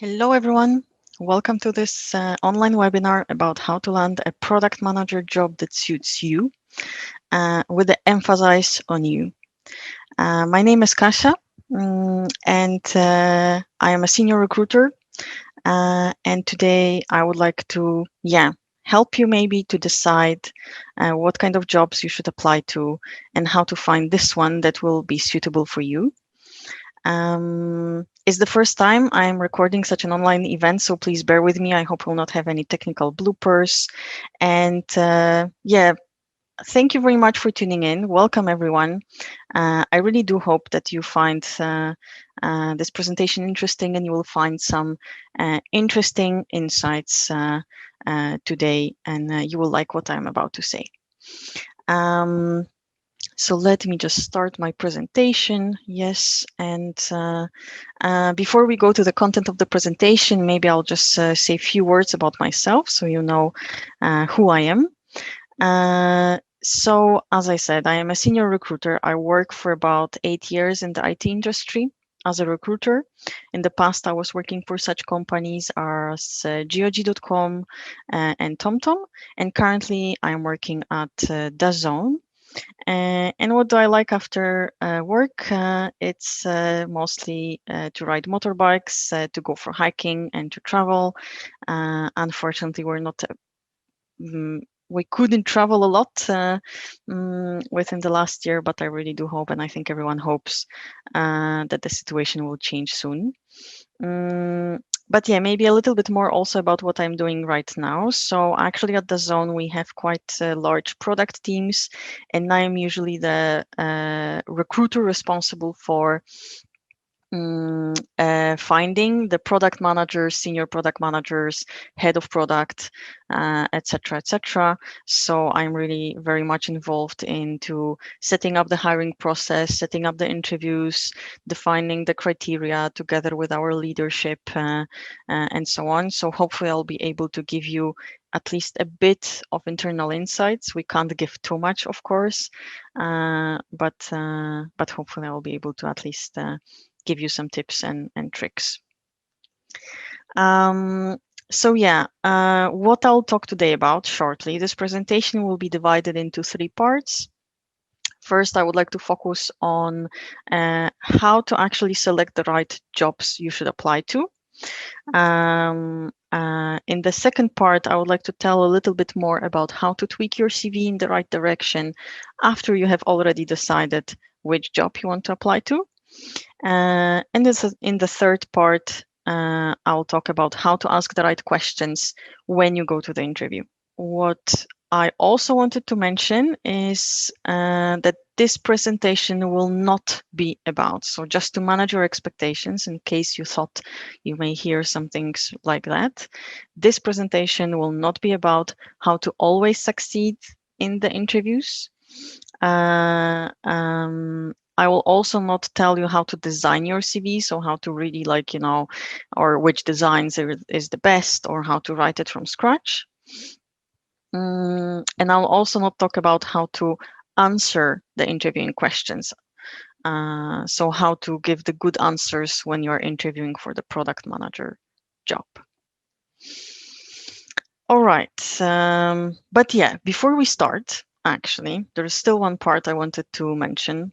Hello, everyone. Welcome to this online webinar about how to land a product manager job that suits you, with the emphasis on you. My name is Kasia, and I am a senior recruiter. And today I would like to, help you maybe to decide what kind of jobs you should apply to and how to find this one that will be suitable for you. It's the first time I'm recording such an online event, so please bear with me. I hope we'll not have any technical bloopers. And thank you very much for tuning in. Welcome, everyone. I really do hope that you find this presentation interesting and you will find some interesting insights today, and you will like what I'm about to say. So let me just start my presentation. Yes, and before we go to the content of the presentation, maybe I'll just say a few words about myself so you know who I am. So as I said, I am a senior recruiter. I work for about 8 years in the IT industry as a recruiter. In the past, I was working for such companies as GOG.com and TomTom, and currently I'm working at DAZN. And what do I like after work? It's mostly to ride motorbikes, to go for hiking, and to travel. Unfortunately, we couldn't travel a lot within the last year, but I really do hope, and I think everyone hopes that the situation will change soon. But yeah, maybe a little bit more also about what I'm doing right now. So actually at DAZN, we have quite large product teams, and I'm usually the recruiter responsible for finding the product managers, senior product managers, head of product, etc., etc. So I'm really very much involved into setting up the hiring process, setting up the interviews, defining the criteria together with our leadership, and so on. So hopefully I'll be able to give you at least a bit of internal insights. We can't give too much, of course, but hopefully I'll be able to at least give you some tips and tricks. So yeah, what I'll talk today about shortly, this presentation will be divided into 3 parts. First, I would like to focus on how to actually select the right jobs you should apply to. In the second part, I would like to tell a little bit more about how to tweak your CV in the right direction after you have already decided which job you want to apply to. And in the third part, I'll talk about how to ask the right questions when you go to the interview. What I also wanted to mention is that this presentation will not be about, so just to manage your expectations in case you thought you may hear some things like that, this presentation will not be about how to always succeed in the interviews. I will also not tell you how to design your CV, so how to really or which designs is the best, or how to write it from scratch. And I'll also not talk about how to answer the interviewing questions. So how to give the good answers when you're interviewing for the product manager job. All right, but yeah, before we start, actually, there's still one part I wanted to mention.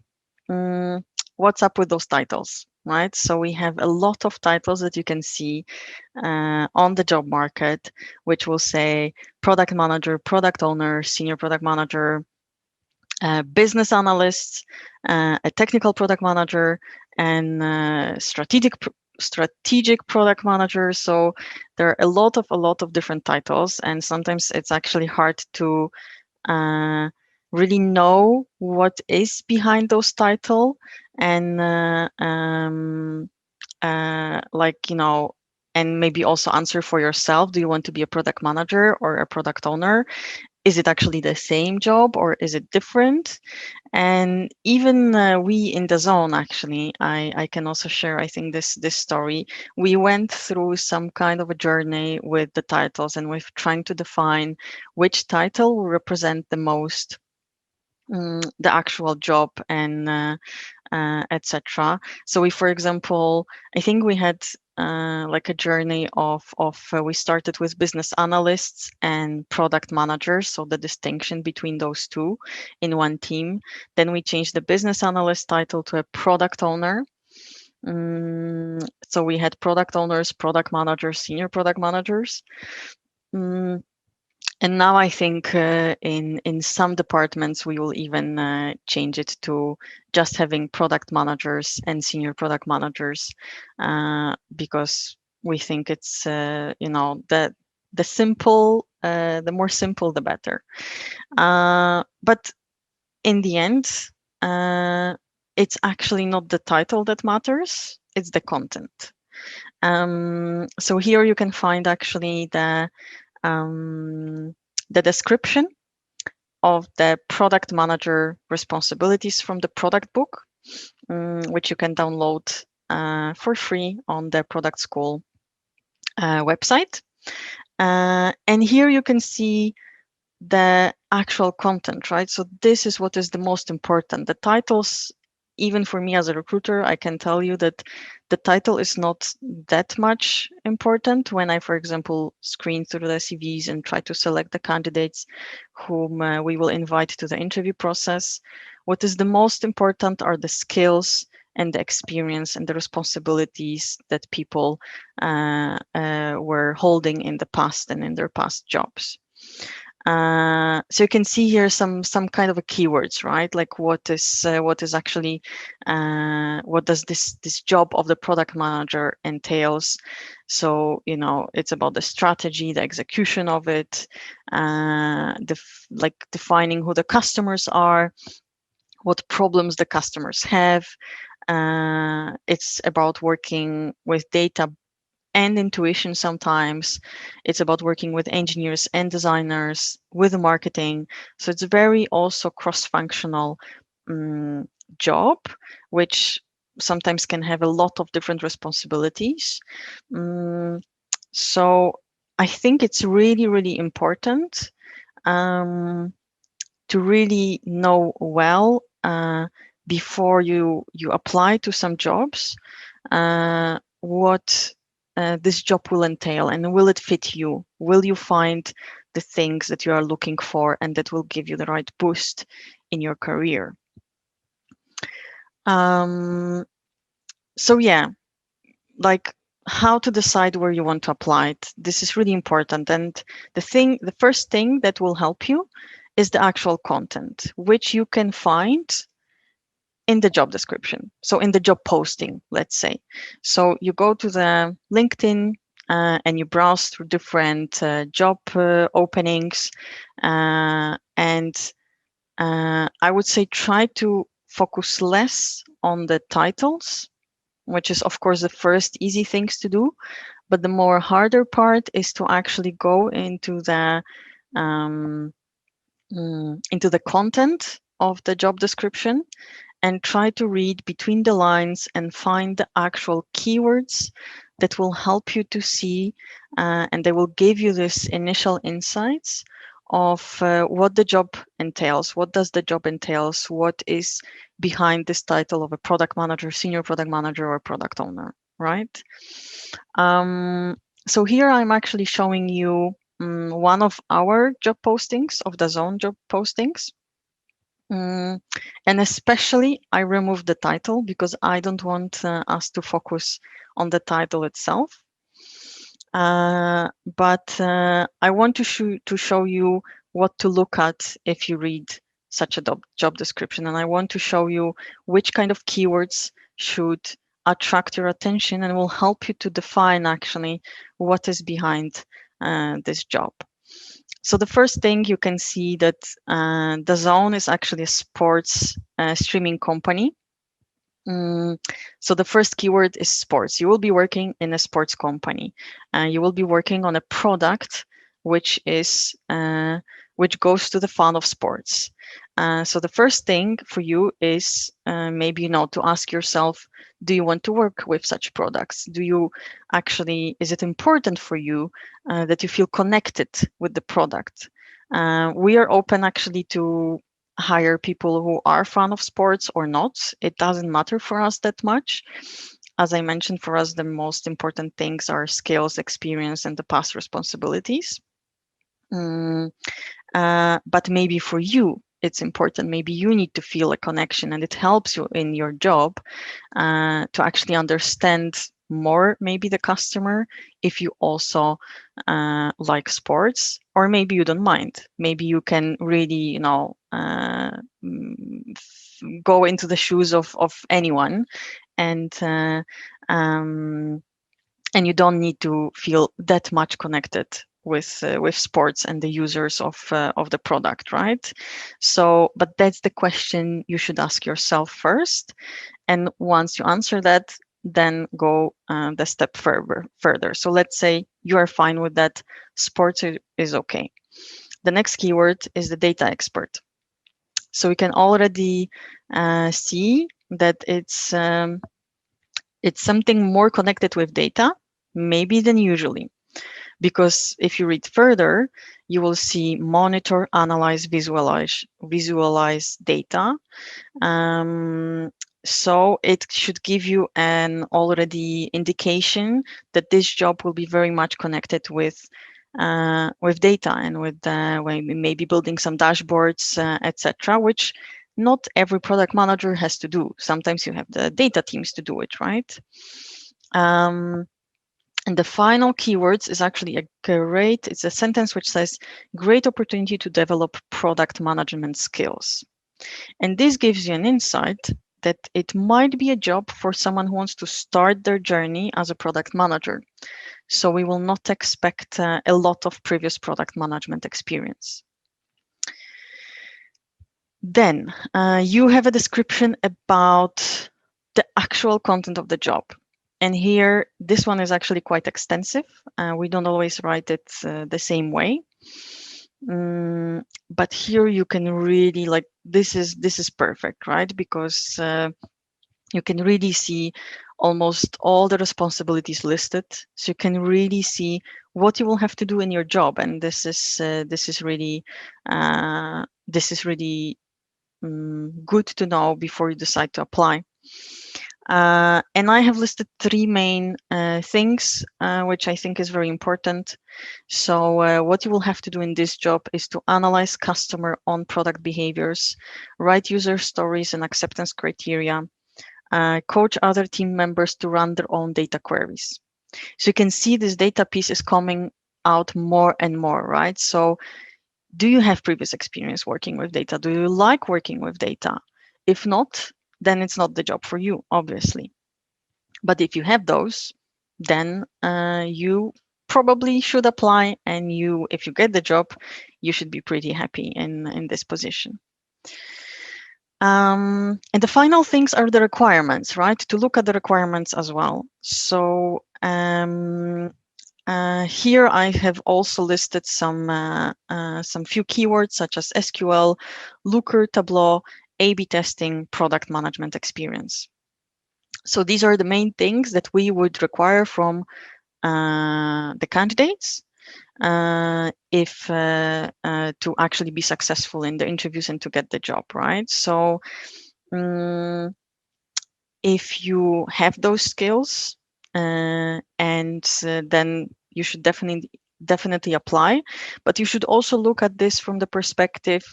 What's up with those titles, right? So we have a lot of titles that you can see on the job market, which will say product manager, product owner, senior product manager, business analyst, a technical product manager, and strategic product manager. So there are a lot of different titles, and sometimes it's actually hard to really know what is behind those titles, and and maybe also answer for yourself. Do you want to be a product manager or a product owner? Is it actually the same job or is it different? And even we in DAZN, actually, I can also share, I think, this story. We went through some kind of a journey with the titles, and we're trying to define which title will represent the most the actual job, and etc. So we, for example, I think we had like a journey of we started with business analysts and product managers, so the distinction between those two in one team. Then we changed the business analyst title to a product owner. So we had product owners, product managers, senior product managers. And now I think in some departments we will even change it to just having product managers and senior product managers, because we think it's the simple, the more simple the better. But in the end, it's actually not the title that matters; it's the content. So here you can find actually the description of the product manager responsibilities from the product book, which you can download for free on the product school website. And here you can see the actual content, right? So this is what is the most important. The titles, even for me as a recruiter, I can tell you that the title is not that much important when I, for example, screen through the CVs and try to select the candidates whom we will invite to the interview process. What is the most important are the skills and the experience and the responsibilities that people were holding in the past and in their past jobs. So you can see here some kind of a keywords, right? Like what is actually what does this job of the product manager entails? So it's about the strategy, the execution of it, like defining who the customers are, what problems the customers have. It's about working with data and intuition sometimes. It's about working with engineers and designers, with marketing. So it's very also cross-functional job, which sometimes can have a lot of different responsibilities. So I think it's really, really important to really know well before you apply to some jobs what this job will entail, and will it fit you? Will you find the things that you are looking for and that will give you the right boost in your career? So yeah, like how to decide where you want to apply it. This is really important. And the first thing that will help you is the actual content, which you can find in the job description. So in the job posting, let's say. So you go to the LinkedIn and you browse through different job openings. And I would say try to focus less on the titles, which is of course the first easy things to do. But the more harder part is to actually go into the content of the job description and try to read between the lines and find the actual keywords that will help you to see and they will give you this initial insights of what the job entails. What does the job entails? What is behind this title of a product manager, senior product manager, or product owner, right? So here I'm actually showing you one of our job postings, of the DAZN job postings. And especially I removed the title because I don't want us to focus on the title itself. But I want to show you what to look at if you read such a job description. And I want to show you which kind of keywords should attract your attention and will help you to define actually what is behind this job. So the first thing you can see that DAZN is actually a sports streaming company. So the first keyword is sports. You will be working in a sports company. You will be working on a product which is which goes to the fan of sports. So the first thing for you is maybe to ask yourself, do you want to work with such products? Do you actually, is it important for you that you feel connected with the product? We are open actually to hire people who are fan of sports or not. It doesn't matter for us that much. As I mentioned, for us, the most important things are skills, experience, and the past responsibilities. But maybe for you, it's important. Maybe you need to feel a connection, and it helps you in your job to actually understand more, maybe the customer, if you also like sports, or maybe you don't mind. Maybe you can really, go into the shoes of anyone, and you don't need to feel that much connected with sports and the users of the product, right? So, but that's the question you should ask yourself first, and once you answer that, then go the step further. So let's say you are fine with that, sports is okay. The next keyword is the data expert. So we can already see that it's something more connected with data, maybe than usually. Because if you read further, you will see monitor, analyze, visualize data. So it should give you an already indication that this job will be very much connected with data, and with maybe building some dashboards, etc., which not every product manager has to do. Sometimes you have the data teams to do it, right? And the final keywords is actually it's a sentence which says, great opportunity to develop product management skills. And this gives you an insight that it might be a job for someone who wants to start their journey as a product manager. So we will not expect a lot of previous product management experience. Then you have a description about the actual content of the job. And here, this one is actually quite extensive. We don't always write it the same way. But here you can really this is perfect, right? Because you can really see almost all the responsibilities listed. So you can really see what you will have to do in your job. And this is really good to know before you decide to apply. And I have listed three main things, which I think is very important. So what you will have to do in this job is to analyze customer on product behaviors, write user stories and acceptance criteria, coach other team members to run their own data queries. So you can see this data piece is coming out more and more, right? So do you have previous experience working with data? Do you like working with data? If not, then it's not the job for you, obviously. But if you have those, then you probably should apply, and if you get the job, you should be pretty happy in this position. And the final things are the requirements, right? To look at the requirements as well. So here I have also listed some few keywords such as SQL, Looker, Tableau, A/B testing, product management experience. So these are the main things that we would require from the candidates if to actually be successful in the interviews and to get the job, right? So if you have those skills, and then you should definitely apply. But you should also look at this from the perspective,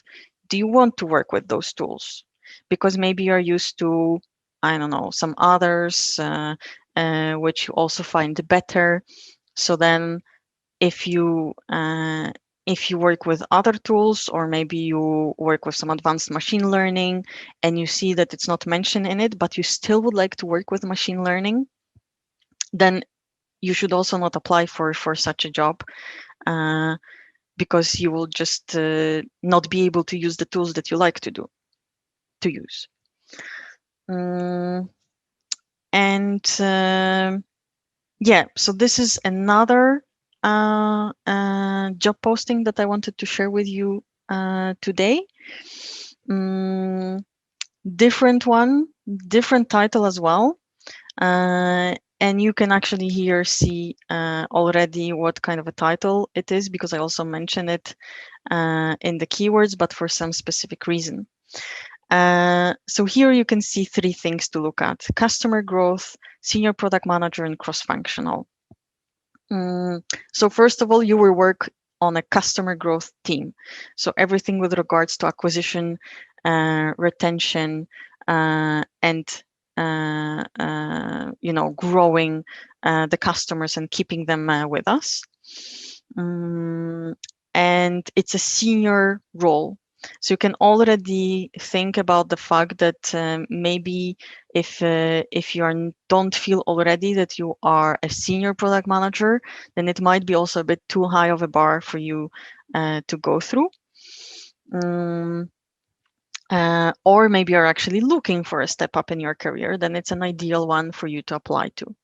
do you want to work with those tools? Because maybe you're used to, I don't know, some others which you also find better. So then if you work with other tools, or maybe you work with some advanced machine learning and you see that it's not mentioned in it, but you still would like to work with machine learning, then you should also not apply for such a job, because you will just not be able to use the tools that you like to use. And yeah, so this is another job posting that I wanted to share with you today. Different one, different title as well. And you can actually here see already what kind of a title it is, because I also mentioned it in the keywords, but for some specific reason. So here you can see three things to look at: customer growth, senior product manager, and cross-functional. So first of all, you will work on a customer growth team. So everything with regards to acquisition, retention, and growing the customers and keeping them with us. And it's a senior role. So you can already think about the fact that maybe if you don't feel already that you are a senior product manager, then it might be also a bit too high of a bar for you to go through. Or maybe you're actually looking for a step up in your career, then it's an ideal one for you to apply to.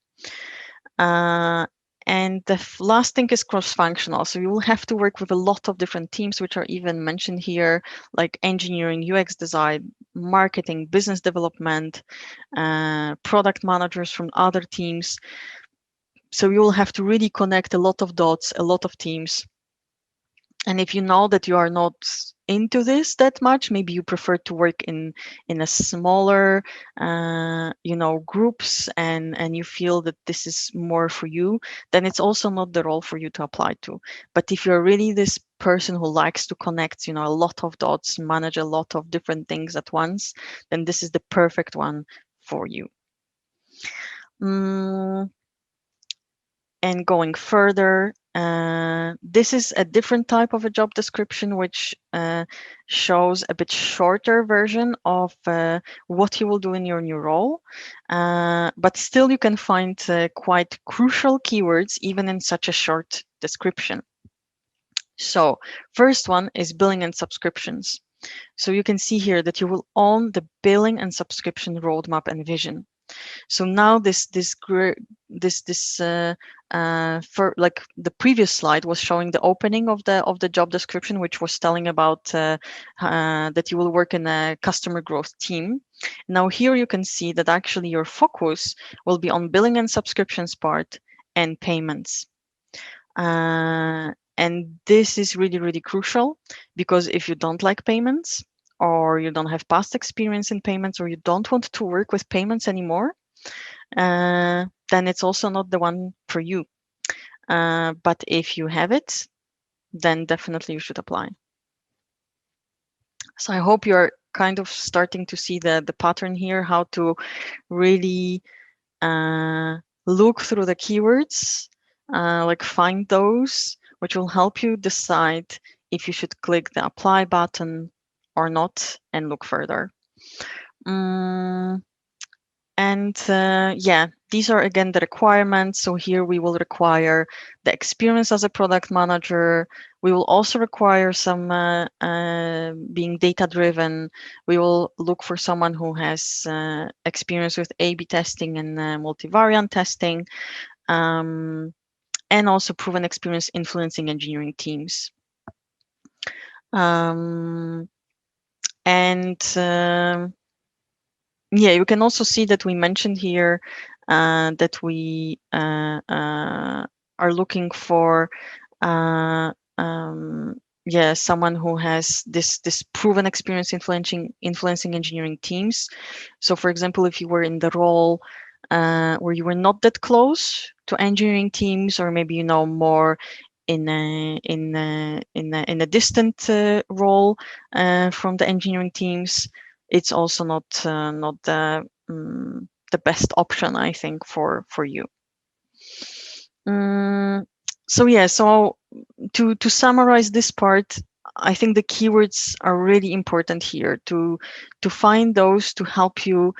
And the last thing is cross-functional. So you will have to work with a lot of different teams, which are even mentioned here, like engineering, UX design, marketing, business development, product managers from other teams. So you will have to really connect a lot of dots, a lot of teams. And if you know that you are not into this that much, maybe you prefer to work in a smaller groups, and you feel that this is more for you, then it's also not the role for you to apply to. But if you're really this person who likes to connect a lot of dots, manage a lot of different things at once, then this is the perfect one for you. And going further, this is a different type of a job description, which shows a bit shorter version of what you will do in your new role. But still, you can find quite crucial keywords even in such a short description. So first one is billing and subscriptions. So you can see here that you will own the billing and subscription roadmap and vision. So now for like the previous slide was showing the opening of the job description, which was telling about that you will work in a customer growth team. Now here you can see that actually your focus will be on billing and subscriptions part and payments. And this is really, really crucial, because if you don't like payments, or you don't have past experience in payments, or you don't want to work with payments anymore, then it's also not the one for you. But if you have it, then definitely you should apply. So I hope you're kind of starting to see the pattern here, how to really look through the keywords, like find those which will help you decide if you should click the apply button or not and look further. Yeah, these are again the requirements. So here we will require the experience as a product manager. We will also require some being data driven. We will look for someone who has experience with A/B testing and multivariant testing, and also proven experience influencing engineering teams. Yeah, you can also see that we mentioned here that we are looking for someone who has this proven experience influencing engineering teams. So for example, if you were in the role where you were not that close to engineering teams, or maybe more in a distant role from the engineering teams, it's also not the best option, I think, for you. So to summarize this part, I think the keywords are really important here to find those to help you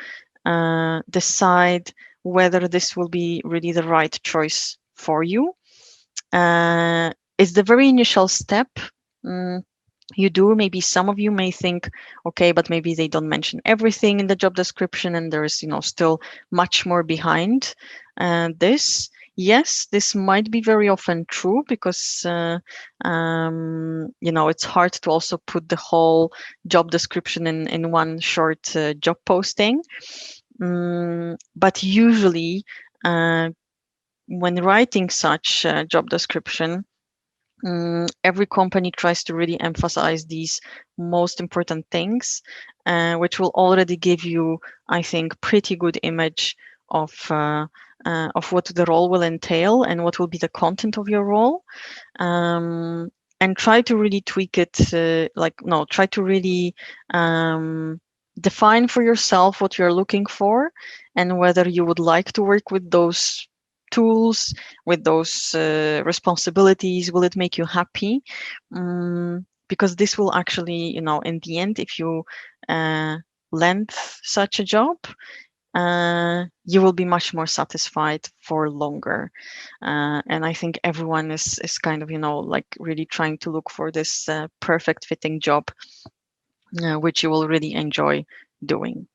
decide whether this will be really the right choice for you. It's the very initial step. You do, maybe some of you may think, okay, but maybe they don't mention everything in the job description, and there's still much more behind this. Yes, this might be very often true, because it's hard to also put the whole job description in one short job posting. But usually when writing such job description, Every company tries to really emphasize these most important things, which will already give you, I think, pretty good image of what the role will entail and what will be the content of your role. And try to really tweak it, try to really define for yourself what you're looking for and whether you would like to work with those tools, with those responsibilities. Will it make you happy? Because this will actually, in the end, if you uh, land such a job, you will be much more satisfied for longer. And I think everyone is kind of, like really trying to look for this perfect fitting job, which you will really enjoy doing.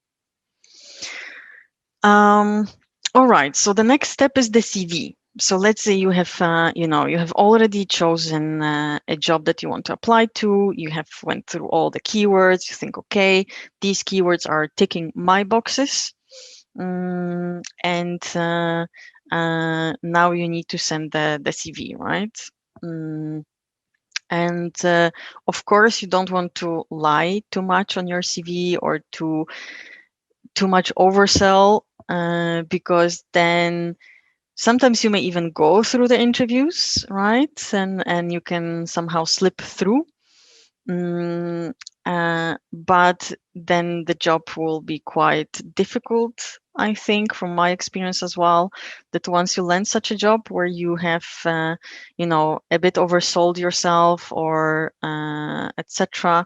All right. So the next step is the CV. So let's say you have, you have already chosen a job that you want to apply to. You have went through all the keywords. You think, okay, these keywords are ticking my boxes. And now you need to send the CV, right? And of course, you don't want to lie too much on your CV or too much oversell, because then sometimes you may even go through the interviews, right? And you can somehow slip through. But then the job will be quite difficult, I think, from my experience as well, that once you land such a job where you have, a bit oversold yourself or etc.,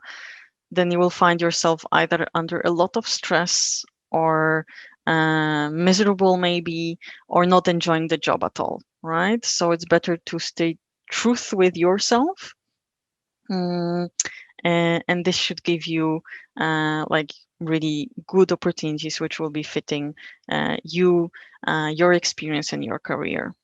then you will find yourself either under a lot of stress or miserable maybe, or not enjoying the job at all, right? So it's better to stay truth with yourself. And this should give you like really good opportunities which will be fitting you, your experience and your career.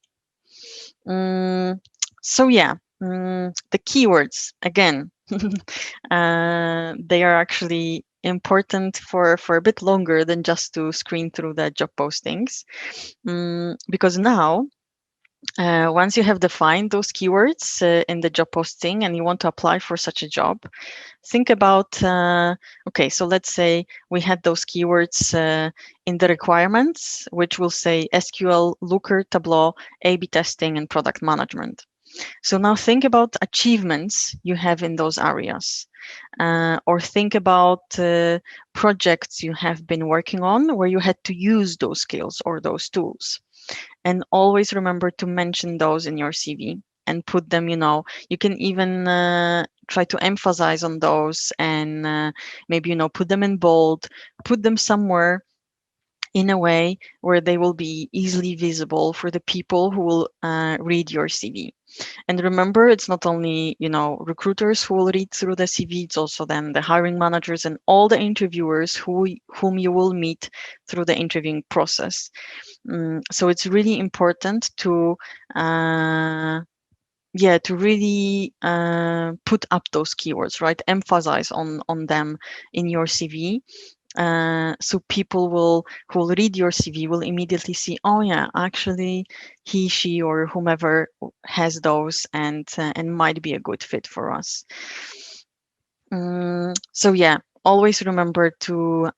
So yeah, the keywords again, they are actually important for a bit longer than just to screen through the job postings, because now once you have defined those keywords in the job posting and you want to apply for such a job, think about, okay, so let's say we had those keywords in the requirements, which will say SQL, Looker, Tableau, A/B testing, and product management. So now think about achievements you have in those areas, or think about projects you have been working on where you had to use those skills or those tools. And always remember to mention those in your CV and put them, you can even try to emphasize on those and maybe, put them in bold, put them somewhere in a way where they will be easily visible for the people who will read your CV. And remember, it's not only, recruiters who will read through the CV, it's also then the hiring managers and all the interviewers whom you will meet through the interviewing process. So it's really important to to really put up those keywords, right? Emphasize on them in your CV. So people who will read your CV will immediately see, oh yeah, actually he, she, or whomever has those and might be a good fit for us. So yeah, always remember to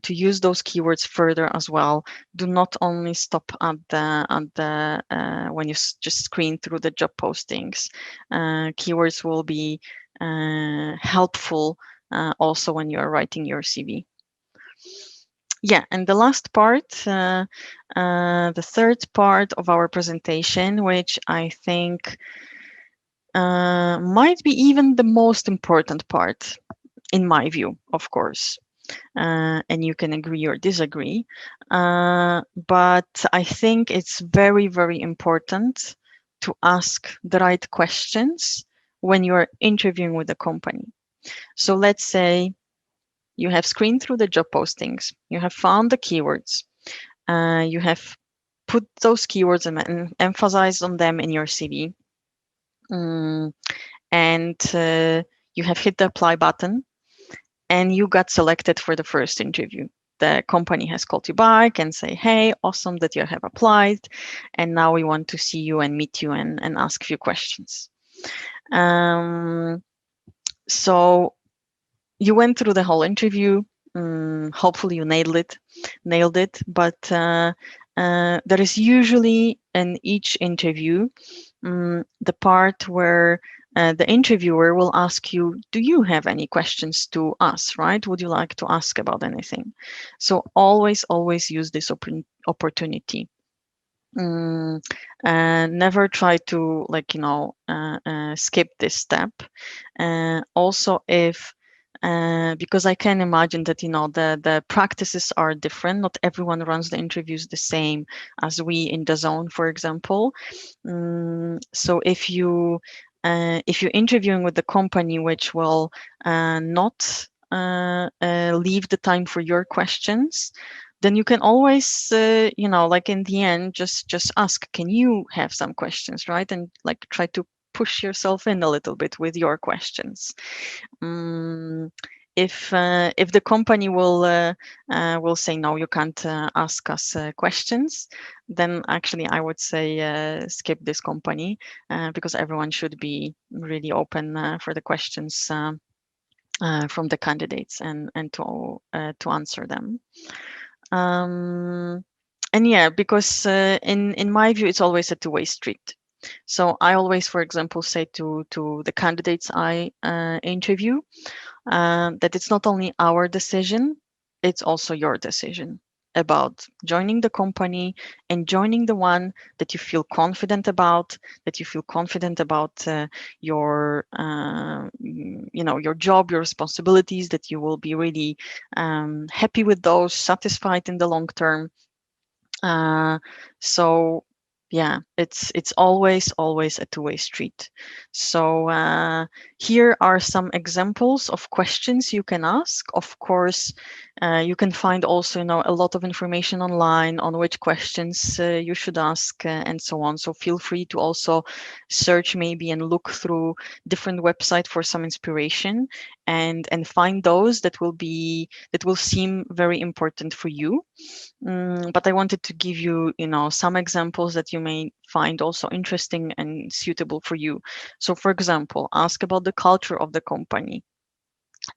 use those keywords further as well. Do not only stop at the when you just screen through the job postings. Keywords will be helpful also when you are writing your CV. Yeah, and the last part, the third part of our presentation, which I think might be even the most important part, in my view, of course. And you can agree or disagree. But I think it's very, very important to ask the right questions when you're interviewing with a company. So let's say you have screened through the job postings, you have found the keywords, you have put those keywords and emphasized on them in your CV, and you have hit the apply button and you got selected for the first interview. The company has called you back and say, hey, awesome that you have applied. And now we want to see you and meet you and ask a few questions. So you went through the whole interview. Hopefully you nailed it. But there is usually in each interview the part where the interviewer will ask you, do you have any questions to us, right? Would you like to ask about anything? So always use this opportunity. And never try to, like, skip this step. Also, if because I can imagine that the practices are different. Not everyone runs the interviews the same as we in DAZN, for example. So if you're interviewing with the company which will not leave the time for your questions, then you can always like in the end just ask, can you have some questions, right? And like try to push yourself in a little bit with your questions. um, if the company will say no, you can't ask us questions, then actually I would say skip this company, because everyone should be really open for the questions from the candidates, and to answer them. um, and yeah, because in my view, it's always a two-way street. So I always, for example, say to the candidates I interview, that it's not only our decision, it's also your decision about joining the company, and joining the one that you feel confident about, your your job, your responsibilities, that you will be really happy with those, satisfied in the long term. uh, so yeah, it's always a two-way street. So here are some examples of questions you can ask. Of course, you can find also a lot of information online on which questions you should ask, and so on. So feel free to also search maybe and look through different websites for some inspiration, and find those that will seem very important for you. But I wanted to give you, some examples that you may find also interesting and suitable for you. So, for example, ask about the culture of the company,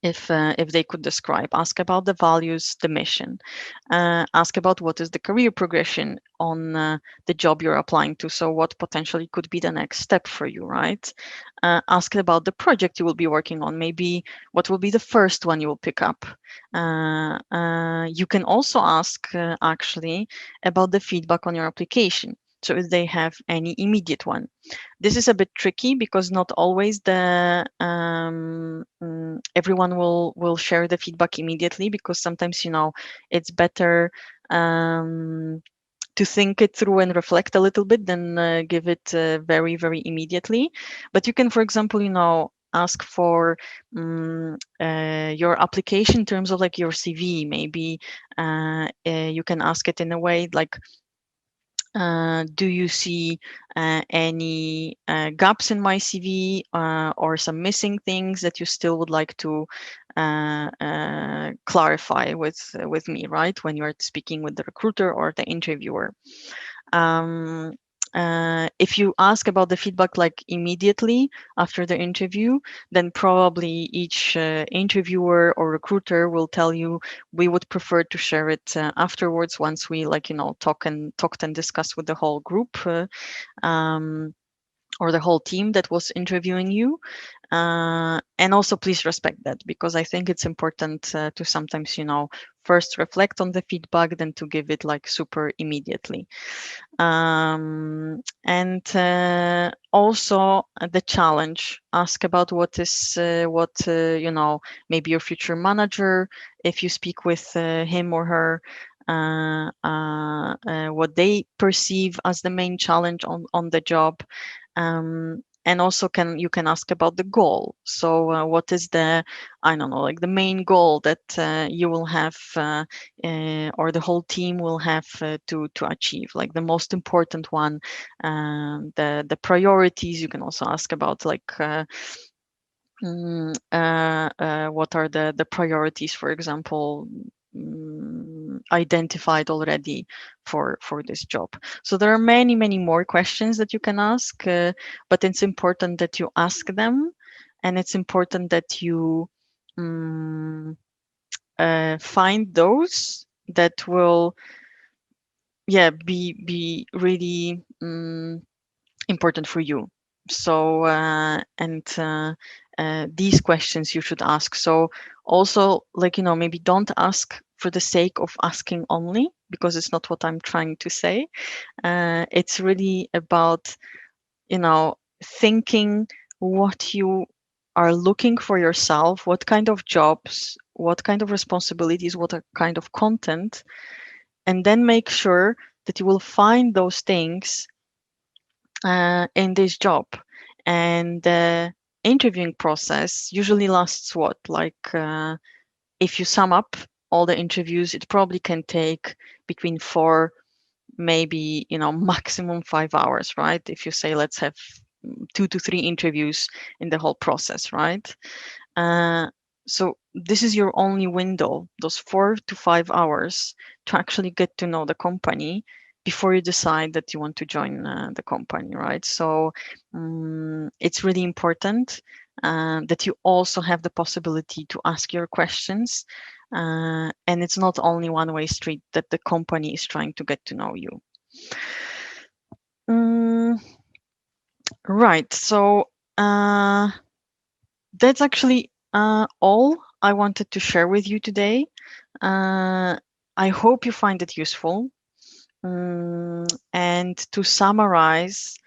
if they could describe. Ask about the values, the mission. Ask about what is the career progression on the job you're applying to. So what potentially could be the next step for you, right? Ask about the project you will be working on. Maybe what will be the first one you will pick up. You can also ask actually about the feedback on your application. So if they have any immediate one. This is a bit tricky because not always the everyone will share the feedback immediately, because sometimes it's better to think it through and reflect a little bit than give it very immediately. But you can, for example, ask for your application in terms of like your CV. Maybe you can ask it in a way like, do you see any gaps in my CV, or some missing things that you still would like to clarify with me, right? When you're speaking with the recruiter or the interviewer. Um, if you ask about the feedback like immediately after the interview, then probably each interviewer or recruiter will tell you, we would prefer to share it afterwards, once we talked and discussed with the whole group, um, or the whole team that was interviewing you. And also please respect that, because I think it's important to sometimes first reflect on the feedback than to give it like super immediately. And also the challenge, ask about what is maybe your future manager, if you speak with him or her, what they perceive as the main challenge on the job. And also you can ask about the goal. So what is the, I don't know, like the main goal that you will have, or the whole team will have to achieve, like the most important one, the priorities. You can also ask about like what are the priorities, for example. identified already for this job. So there are many more questions that you can ask, but it's important that you ask them, and it's important that you find those that will be really important for you. So these questions you should ask. So also, like, maybe don't ask for the sake of asking only, because it's not what I'm trying to say. It's really about thinking what you are looking for yourself, what kind of jobs, what kind of responsibilities, what kind of content, and then make sure that you will find those things in this job. And the interviewing process usually lasts what, like, if you sum up all the interviews, it probably can take between 4, maybe, maximum 5 hours, right? If you say, let's have 2 to 3 interviews in the whole process, right? Uh, so this is your only window, those 4 to 5 hours, to actually get to know the company before you decide that you want to join the company, right? So it's really important that you also have the possibility to ask your questions. And it's not only one-way street, that the company is trying to get to know you. Right. So that's actually all I wanted to share with you today. I hope you find it useful. And to summarize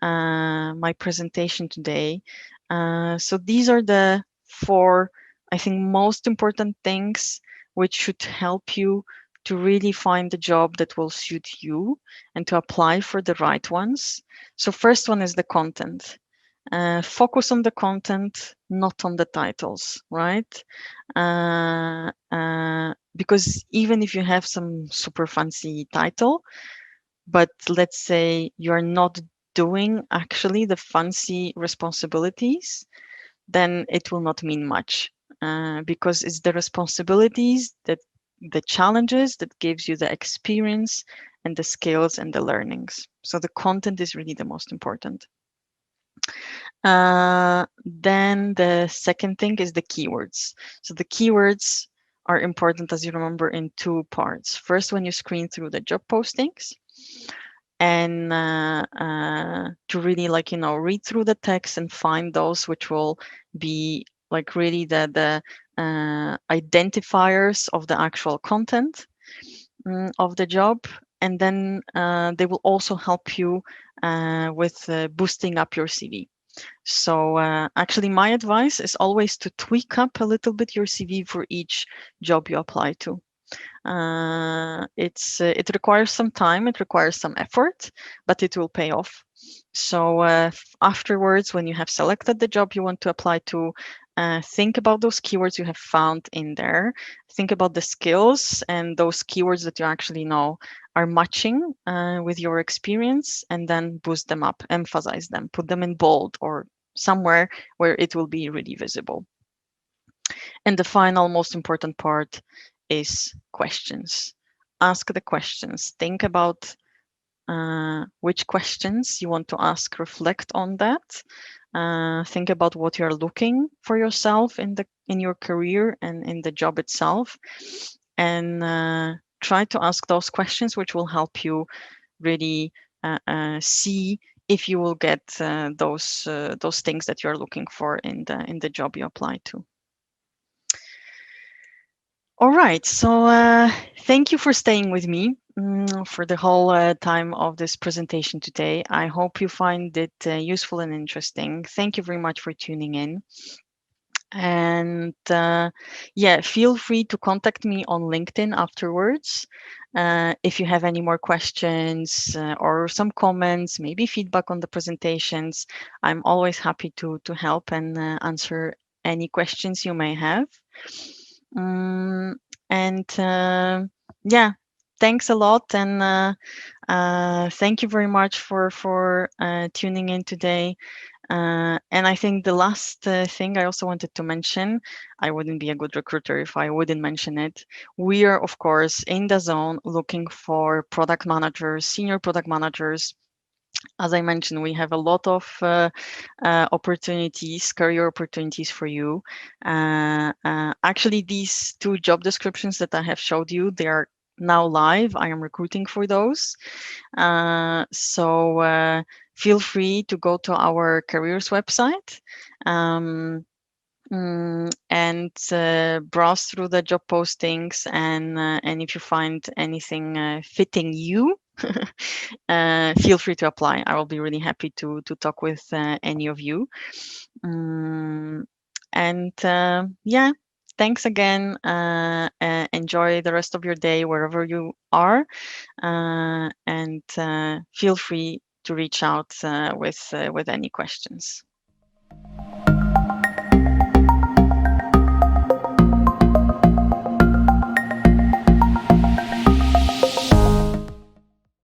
my presentation today, so these are the 4, I think, most important things which should help you to really find the job that will suit you and to apply for the right ones. So first one is the content. Focus on the content, not on the titles, right? Because even if you have some super fancy title, but let's say you're not doing actually the fancy responsibilities, then it will not mean much, because it's the responsibilities, that the challenges, that gives you the experience and the skills and the learnings. So the content is really the most important. Then the second thing is the keywords. So the keywords are important, as you remember, in 2 parts. First, when you screen through the job postings, and to really, like, read through the text and find those which will be like really the identifiers of the actual content of the job. And then they will also help you with boosting up your CV. So actually, my advice is always to tweak up a little bit your CV for each job you apply to. It requires some time, it requires some effort, but it will pay off. So afterwards, when you have selected the job you want to apply to, think about those keywords you have found in there. Think about the skills and those keywords that you actually know are matching with your experience, and then boost them up, emphasize them, put them in bold or somewhere where it will be really visible. And the final, most important part is questions. Ask the questions. Think about which questions you want to ask. Reflect on that. Think about what you're looking for yourself in your career and in the job itself, and try to ask those questions, which will help you really see if you will get those things that you're looking for in the job you apply to. All right, so thank you for staying with me for the whole time of this presentation today. I hope you find it useful and interesting. Thank you very much for tuning in. And yeah, feel free to contact me on LinkedIn afterwards. If you have any more questions or some comments, maybe feedback on the presentations, I'm always happy to help and answer any questions you may have. And yeah, thanks a lot, and thank you very much for tuning in today. And I think the last thing I also wanted to mention, I wouldn't be a good recruiter if I wouldn't mention it. We are, of course, in DAZN looking for product managers, senior product managers. As I mentioned, we have a lot of opportunities, career opportunities for you. Actually, these two job descriptions that I have showed you, they are now live. I am recruiting for those. So feel free to go to our careers website. And browse through the job postings, and if you find anything fitting you, feel free to apply. I will be really happy to talk with any of you. Um, and yeah, thanks again. Enjoy the rest of your day wherever you are, and feel free to reach out with any questions.